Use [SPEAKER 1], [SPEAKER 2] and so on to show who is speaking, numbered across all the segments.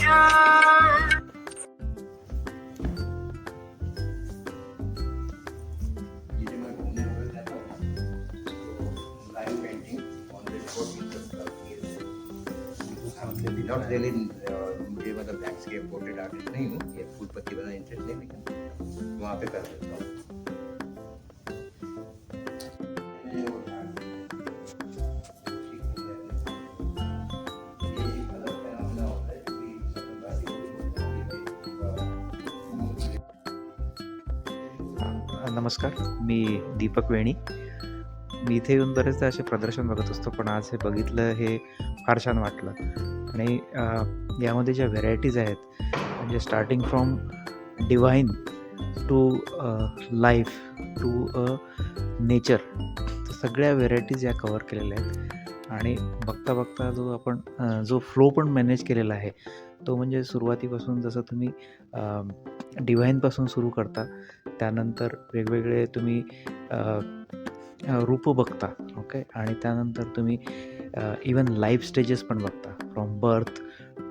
[SPEAKER 1] जिथे मैं घूमने वगैरह जाता हूँ तो live painting on the spot not really मुझे मतलब लैंडस्केप पोर्ट्रेट आर्टिस्ट नहीं हूँ, ये फूल पत्ती वाला इंटरेस्ट नहीं, लेकिन वहाँ पे कर देता हूँ।
[SPEAKER 2] नमस्कार, मी दीपक वेणी. मी इथे येऊन बरेचदा असे प्रदर्शन बघत असतो, पण आज हे बघितलं हे फार छान वाटलं. आणि यामध्ये ज्या व्हेरायटीज आहेत, म्हणजे starting from divine to life to nature, तर सगळ्या व्हेरायटीज या कव्हर केलेल्या आहेत. आणि बघता बघता जो फ्लो पण मॅनेज केलेला आहे, तो म्हणजे सुरुवातीपासून जसं तुम्ही डिव्हाइनपासून सुरू करता, त्यानंतर वेगवेगळे तुम्ही रूपं बघता, ओके. आणि त्यानंतर तुम्ही इवन लाईफ स्टेजेस पण बघता, फ्रॉम बर्थ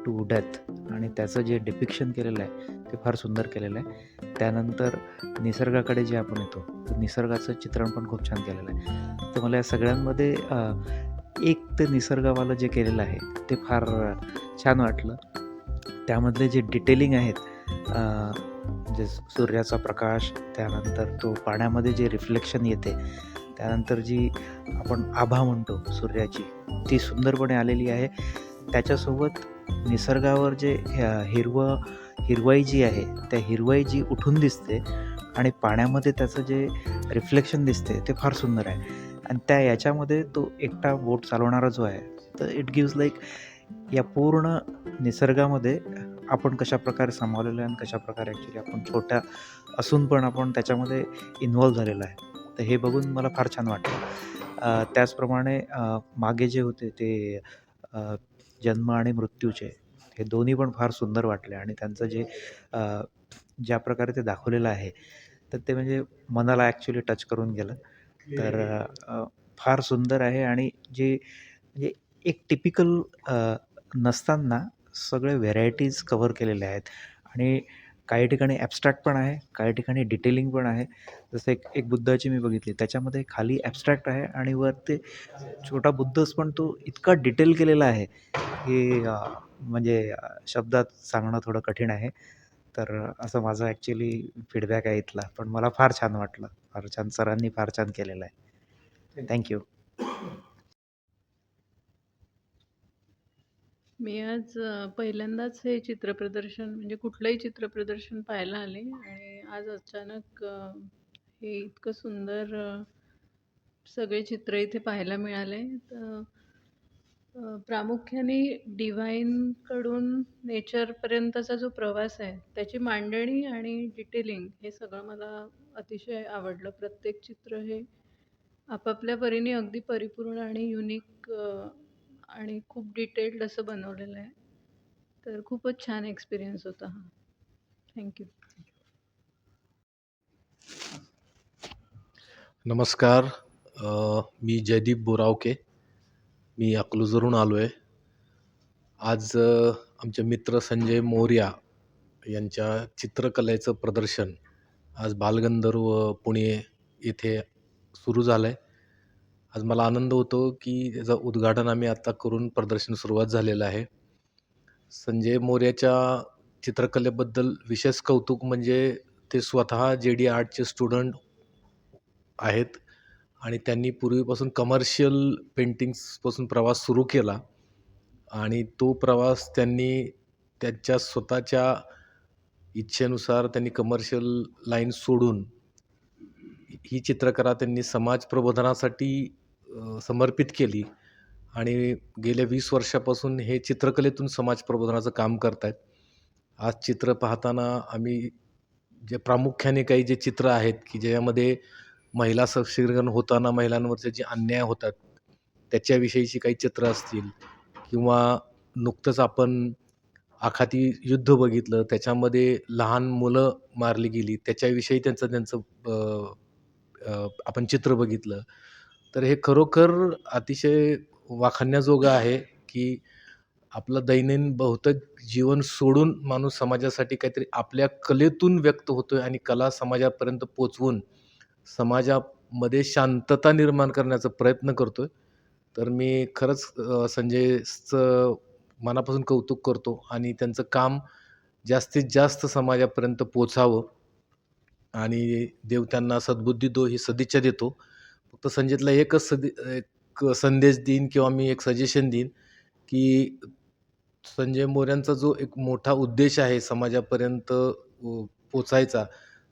[SPEAKER 2] टू डेथ. आणि त्याचं जे डिपिक्शन केलेलं आहे ते फार सुंदर केलेलं आहे. त्यानंतर निसर्गाकडे जे आपण येतो, तर निसर्गाचं चित्रण पण खूप छान केलेलं आहे. तर मला या सगळ्यांमध्ये एक ते निसर्गवालं जे केलेलं आहे ते फार छान वाटलं. त्यामधले जे डिटेलिंग आहेत, म्हणजे सूर्याचा प्रकाश, त्यानंतर तो पाण्यामध्ये जे रिफ्लेक्शन येते, त्यानंतर जी आपण आभा म्हणतो सूर्याची, ती सुंदरपणे आलेली आहे. त्याच्यासोबत निसर्गावर जे हिरवाई जी आहे, त्या हिरवाई जी उठून दिसते आणि पाण्यामध्ये त्याचं जे रिफ्लेक्शन दिसते ते फार सुंदर आहे. आणि याच्यामध्ये तो एकटा बोट चालवणारा जो आहे, तर इट गिव्स लाईक या पूर्ण निसर्गामध्ये आपण कशाप्रकारे सामावलेलं आहे आणि कशाप्रकारे ॲक्च्युली आपण छोट्या असून पण आपण त्याच्यामध्ये इन्व्हॉल्व झालेलो आहे. तर हे बघून मला फार छान वाटलं. त्याचप्रमाणे मागे जे होते ते जन्म आणि मृत्यूचे, हे दोन्ही पण फार सुंदर वाटले. आणि त्यांचं जे ज्या प्रकारे ते दाखवलेलं आहे, तर ते म्हणजे मनाला ॲक्च्युली टच करून गेलं. तर फार सुंदर आहे. आणि जे म्हणजे एक टिपिकल नसताना सगळे व्हेरायटीज कव्हर केलेल्या आहेत. आणि काही ठिकाणी ॲब्स्ट्रॅक्ट पण आहे, काही ठिकाणी डिटेलिंग पण आहे. जसं एक बुद्धाची मी बघितली, त्याच्यामध्ये खाली ॲब्स्ट्रॅक्ट आहे आणि वर ते छोटा बुद्धच, पण तो इतका डिटेल केलेला आहे की म्हणजे शब्दात सांगणं थोडं कठीण आहे. तर असं माझा ॲक्च्युली फीडबॅक आहे इथला. पण मला फार छान वाटलं. फार छान, सरांनी फार छान केलेलं आहे. थँक्यू.
[SPEAKER 3] मी आज पहिल्यांदाच हे चित्रप्रदर्शन म्हणजे कुठलंही चित्रप्रदर्शन पाहायला आले आणि आज अचानक हे इतकं सुंदर सगळे चित्र इथे पाहायला मिळाले. तर प्रामुख्याने डिव्हाइनकडून नेचरपर्यंतचा जो प्रवास आहे, त्याची मांडणी आणि डिटेलिंग हे सगळं मला अतिशय आवडलं. प्रत्येक चित्र हे आपापल्या परीने अगदी परिपूर्ण आणि युनिक आणि खूप डिटेल्ड असं बनवलेलं आहे. तर खूपच छान एक्सपिरियन्स होता हा. थँक्यू.
[SPEAKER 4] नमस्कार. मी जयदीप बोरावके. मी अकलूजवरून आलो आहे. आज आमचे मित्र संजय मोरया यांच्या चित्रकलेचं प्रदर्शन आज बालगंधर्व पुणे येथे सुरू झालं आहे. आज मला आनंद होतो की त्याचं उद्घाटन आम्ही आत्ता करून प्रदर्शन सुरुवात झालेलं आहे. संजय मोरयाच्या चित्रकलेबद्दल विशेष कौतुक म्हणजे ते स्वतः JD आर्टचे स्टुडंट आहेत आणि त्यांनी पूर्वीपासून कमर्शियल पेंटिंग्सपासून प्रवास सुरू केला आणि तो प्रवास त्यांनी त्यांच्या स्वतःच्या इच्छेनुसार त्यांनी कमर्शियल लाईन सोडून ही चित्रकला त्यांनी समाज प्रबोधनासाठी समर्पित केली आणि गेल्या 20 वर्षापासून हे चित्रकलेतून समाज प्रबोधनाचं काम करत आहेत. आज चित्र पाहताना आम्ही जे प्रामुख्याने काही जे चित्र आहेत की ज्यामध्ये महिला सक्षमीकरण होताना महिलांवरचे जे अन्याय होतात त्याच्याविषयीची काही चित्र असतील किंवा नुकतंच आपण आखाती युद्ध बघितलं, त्याच्यामध्ये लहान मुलं मारली गेली, त्याच्याविषयी त्यांचं आपण चित्र बघितलं. तर हे खरोखर अतिशय वाखाणण्याजोगं आहे की आपलं दैनंदिन बहुतेक जीवन सोडून माणूस समाजासाठी काहीतरी आपल्या कलेतून व्यक्त होतोय आणि कला समाजापर्यंत पोहोचवून समाजामध्ये शांतता निर्माण करण्याचा प्रयत्न करतोय. तर मी खरंच संजयचं मनापासून कौतुक करतो आणि त्यांचं काम जास्तीत जास्त समाजापर्यंत पोहोचावं आणि देव त्यांना सद्बुद्धी दो ही सदिच्छा देतो. फक्त संजयला एकच एक संदेश देईन किंवा मी एक सजेशन देईन, की संजय मोऱ्यांचा जो एक मोठा उद्देश आहे समाजापर्यंत पोचायचा,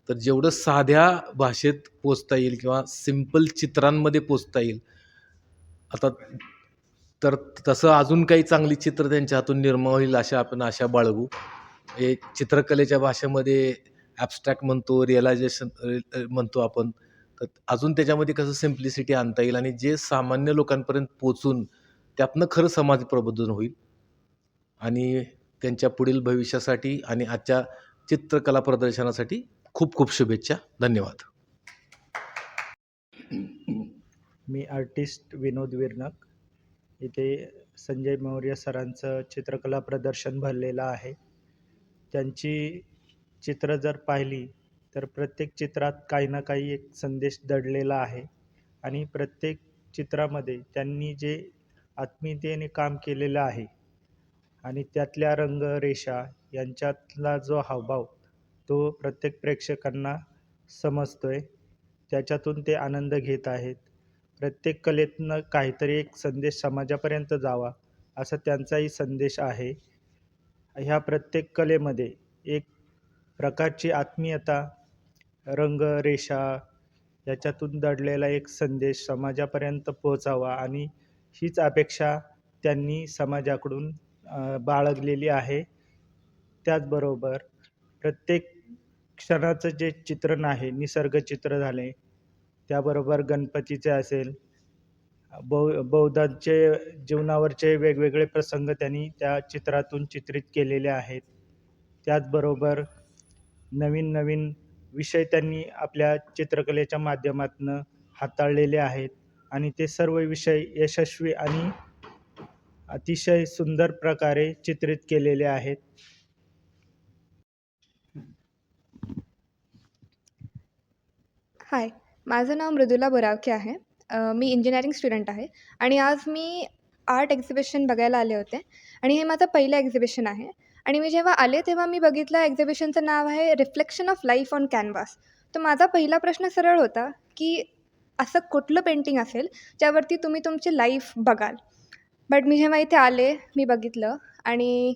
[SPEAKER 4] तर जेवढं साध्या भाषेत पोचता येईल किंवा सिंपल चित्रांमध्ये पोचता येईल. आता तर तसं अजून काही चांगली चित्र त्यांच्या हातून निर्माण होईल अशा आपण आशा बाळगू. हे चित्रकलेच्या भाषेमध्ये ॲब्स्ट्रॅक्ट म्हणतो, रिअलायझेशन म्हणतो आपण. तर अजून त्याच्यामध्ये कसं सिम्प्लिसिटी आणता येईल आणि जे सामान्य लोकांपर्यंत पोहोचून त्यातनं खरं समाज प्रबोधन होईल. आणि त्यांच्या पुढील भविष्यासाठी आणि आजच्या चित्रकला प्रदर्शनासाठी खूप खूप शुभेच्छा. धन्यवाद.
[SPEAKER 5] मी आर्टिस्ट विनोद विरनक. इथे संजय मौर्य सरांचं चित्रकला प्रदर्शन भरलेलं आहे. त्यांची चित्र जर पाहिली तर प्रत्येक चित्रात काही ना काही एक संदेश दडलेला आहे आणि प्रत्येक चित्रामध्ये त्यांनी जे आत्मीयतेने काम केलेलं आहे आणि त्यातल्या रंग रेषा यांच्यातला जो हावभाव तो प्रत्येक प्रेक्षकांना समजतोय. त्याच्यातून ते आनंद घेत आहेत. प्रत्येक कलेतनं काहीतरी एक संदेश समाजापर्यंत जावा असा त्यांचाही संदेश आहे. ह्या प्रत्येक कलेमध्ये एक प्रकारची आत्मीयता, रंग रेषा याच्यातून दडलेला एक संदेश समाजापर्यंत पोहोचावा आणि हीच अपेक्षा त्यांनी समाजाकडून बाळगलेली आहे. त्याचबरोबर प्रत्येक क्षणाचं जे चित्रण आहे, निसर्ग चित्र झाले, त्याबरोबर गणपतीचे असेल, बौद्धांचे जीवनावरचे वेगवेगळे प्रसंग त्यांनी त्या चित्रातून चित्रित केलेले आहेत. त्याचबरोबर नवीन नवीन विषय त्यांनी आपल्या चित्रकलेच्या माध्यमातून हाताळलेले आहेत आणि ते सर्व विषय यशस्वी आणि अतिशय सुंदर प्रकारे चित्रित केलेले आहेत.
[SPEAKER 6] हाय, माझं नाव मृदुला बोरावके आहे. मी इंजिनिअरिंग स्टुडंट आहे आणि आज मी आर्ट एक्झिबिशन बघायला आले होते आणि हे माझं पहिलं एक्झिबिशन आहे आणि मी जेव्हा आले तेव्हा मी बघितलं एक्झिबिशनचं नाव आहे reflection of life on canvas. तर माझा पहिला प्रश्न सरळ होता की असं कुठलं पेंटिंग असेल ज्यावरती तुम्ही तुमची लाईफ बघाल. बट मी जेव्हा इथे आले, मी बघितलं आणि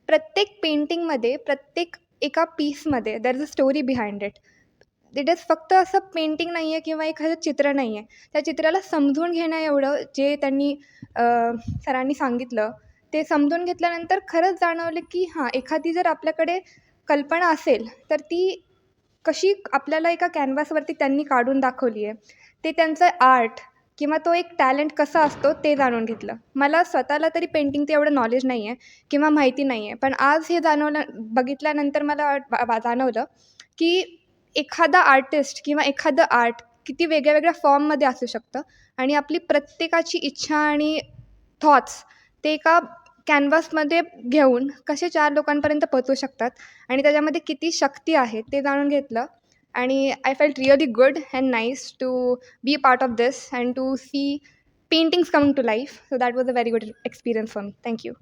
[SPEAKER 6] प्रत्येक पेंटिंगमध्ये, प्रत्येक एका पीसमध्ये there is a story behind it. It is फक्त असं पेंटिंग नाही आहे किंवा एखादं चित्र नाही आहे. त्या चित्राला समजून घेणं एवढं जे त्यांनी सरांनी सांगितलं, ते समजून घेतल्यानंतर खरंच जाणवलं की हां, एखादी जर आपल्याकडे कल्पना असेल तर ती कशी आपल्याला एका कॅनव्हासवरती त्यांनी काढून दाखवली आहे. ते त्यांचं आर्ट किंवा तो एक टॅलेंट कसा असतो ते जाणून घेतलं. मला स्वतःला तरी पेंटिंगचं एवढं नॉलेज नाही आहे किंवा माहिती नाही आहे. पण आज हे बघितल्यानंतर मला जाणवलं की एखादा आर्टिस्ट किंवा एखादं आर्ट किती वेगळ्या वेगळ्या फॉर्ममध्ये असू शकतं आणि आपली प्रत्येकाची इच्छा आणि थॉट्स ते एका कॅनव्हासमध्ये घेऊन कसे 4 लोकांपर्यंत पोहोचू शकतात आणि त्याच्यामध्ये किती शक्ती आहे ते जाणून घेतलं. आणि I felt really good and nice to be part of this and to see paintings coming to life. So that was a very good experience for me. Thank you.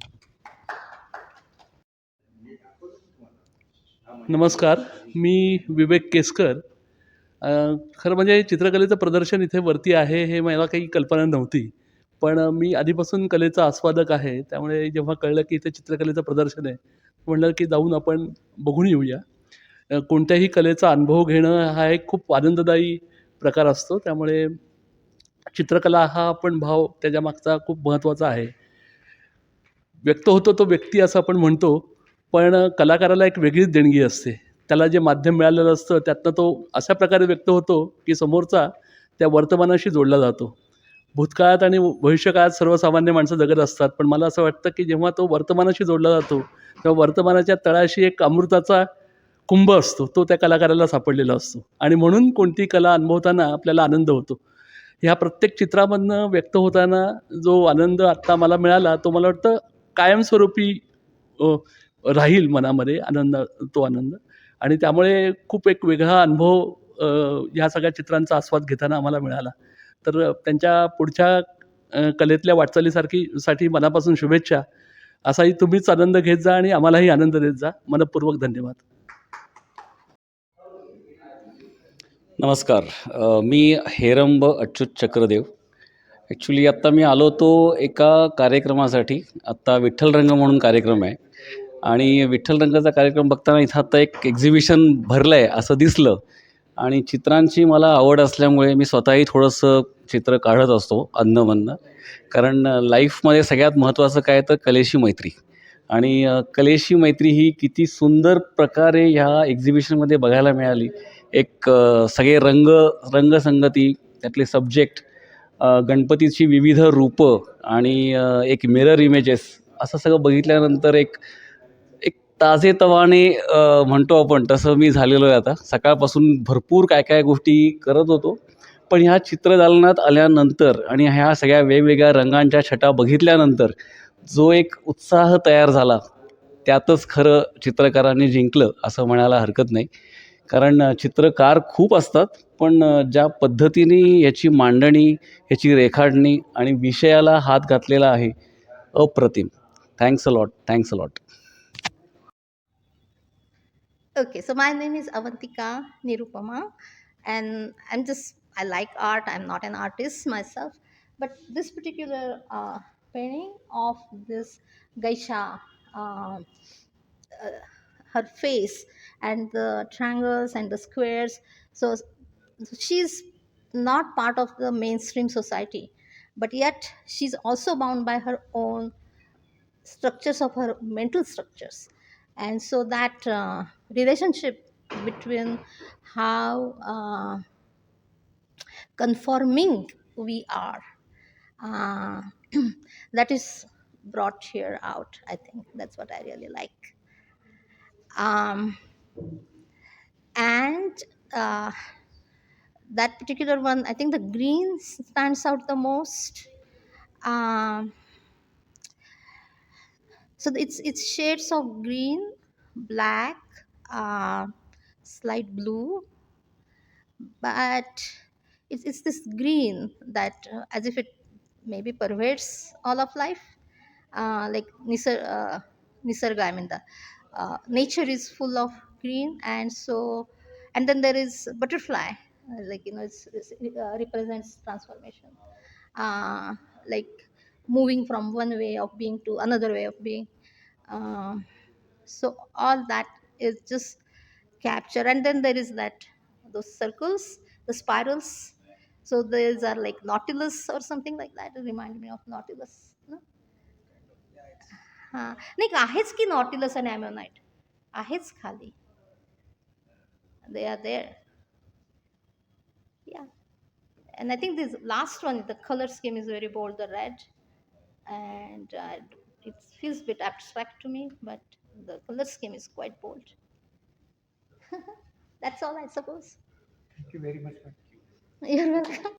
[SPEAKER 7] नमस्कार, मी विवेक केसकर. खरं म्हणजे चित्रकलेचं प्रदर्शन इथे वरती आहे हे मला काही कल्पना नव्हती. पण मी आधीपासून कलेचा आस्वादक आहे. त्यामुळे जेव्हा कळलं की इथे चित्रकलेचं प्रदर्शन आहे, म्हटलं की जाऊन आपण बघून येऊया. कोणत्याही कलेचा अनुभव घेणं हा एक खूप आनंददायी प्रकार असतो. त्यामुळे चित्रकला हा आपण भाव त्याच्यामागचा खूप महत्त्वाचा आहे. व्यक्त होतो तो व्यक्ती असं आपण म्हणतो, पण कलाकाराला एक वेगळीच देणगी असते. त्याला जे माध्यम मिळालेलं असतं त्यातनं तो अशा प्रकारे व्यक्त होतो की समोरचा त्या वर्तमानाशी जोडला जातो. भूतकाळात आणि भविष्यकाळात सर्वसामान्य माणसं जगत असतात, पण मला असं वाटतं की जेव्हा तो वर्तमानाशी जोडला जातो तेव्हा वर्तमानाच्या तळाशी एक अमृताचा कुंभ असतो, तो त्या कलाकाराला सापडलेला असतो आणि म्हणून कोणती कला अनुभवताना आपल्याला आनंद होतो. ह्या प्रत्येक चित्रामधनं व्यक्त होताना जो आनंद आत्ता मला मिळाला तो मला वाटतं कायमस्वरूपी अ, राहील मनामध्ये तो आनंद. आणि त्यामुळे खूप एक वेगळा अनुभव ह्या सगळ्या चित्रांचा आस्वाद घेताना आम्हाला मिळाला. तर त्यांच्या पुढच्या कलेतल्या साठी मनापासून शुभेच्छा. असाही तुम्हीच आनंद घेत जा आणि आम्हालाही आनंद देत जा. मनःपूर्वक धन्यवाद.
[SPEAKER 8] नमस्कार. मी हेरंब अच्युत चक्रदेव. ॲक्च्युली आत्ता मी आलो होतो एका कार्यक्रमासाठी. आत्ता विठ्ठल रंग म्हणून कार्यक्रम आहे आणि विठ्ठल रंगाचा कार्यक्रम बघताना इथं आत्ता एक एक्झिबिशन भरलं आहे असं दिसलं आणि चित्रांची मला आवड असल्यामुळे मी स्वतःही थोडंसं चित्र काढत असतो अधनं-मधनं. कारण लाईफमध्ये सगळ्यात महत्त्वाचं काय तर कलेशी मैत्री आणि कलेशी मैत्री ही किती सुंदर प्रकारे ह्या एक्झिबिशनमध्ये बघायला मिळाली. एक सगळे रंगसंगती, त्यातले सब्जेक्ट, गणपतीची विविध रूपं आणि एक मिरर इमेजेस असं सगळं बघितल्यानंतर एक एक ताजेतवाने म्हणतो आपण तसं मी झालेलो आहे आता. सकाळपासून भरपूर काय काय गोष्टी करत होतो. पण ह्या चित्रदालनात आल्यानंतर आणि ह्या सगळ्या वेगवेगळ्या रंगांच्या छटा बघितल्यानंतर जो एक उत्साह तयार झाला, त्यातच खरं चित्रकारांनी जिंकलं असं म्हणायला हरकत नाही. कारण चित्रकार खूप असतात, पण ज्या पद्धतीने याची मांडणी, याची रेखाटणी आणि विषयाला हात घातलेला आहे, अप्रतिम. Thanks a lot. Thanks a lot.
[SPEAKER 9] Okay, so my name is Avantika Nirupama, and I like art. I'm not an artist myself, but this particular painting of this geisha, her face and the triangles and the squares. So she's not part of the mainstream society, but yet she's also bound by her own structures of her mental structures. And so that relationship between how conforming we are, uh, that is brought here out. I think that's what I really like. And that particular one, I think the green stands out the most. So it's shades of green, black, slight blue, but it's this green that as if it maybe pervades all of life, like nisarga. I mean the nature is full of green, and then there is butterfly, like it represents transformation, like moving from one way of being to another way of being. So all that is just capture, and then there is those circles, the spirals. So these are like nautilus or something like that. It reminded me of nautilus, no? हां, नाही आहेच की Nautilus आणि ॲमोनाइट आहेच खाली. They are there. Yeah. And I think this last one, the color scheme is very bold, the red, and it feels a bit abstract to me, but the color scheme is quite bold. That's all, I suppose.
[SPEAKER 5] Thank you very much.
[SPEAKER 9] You're welcome.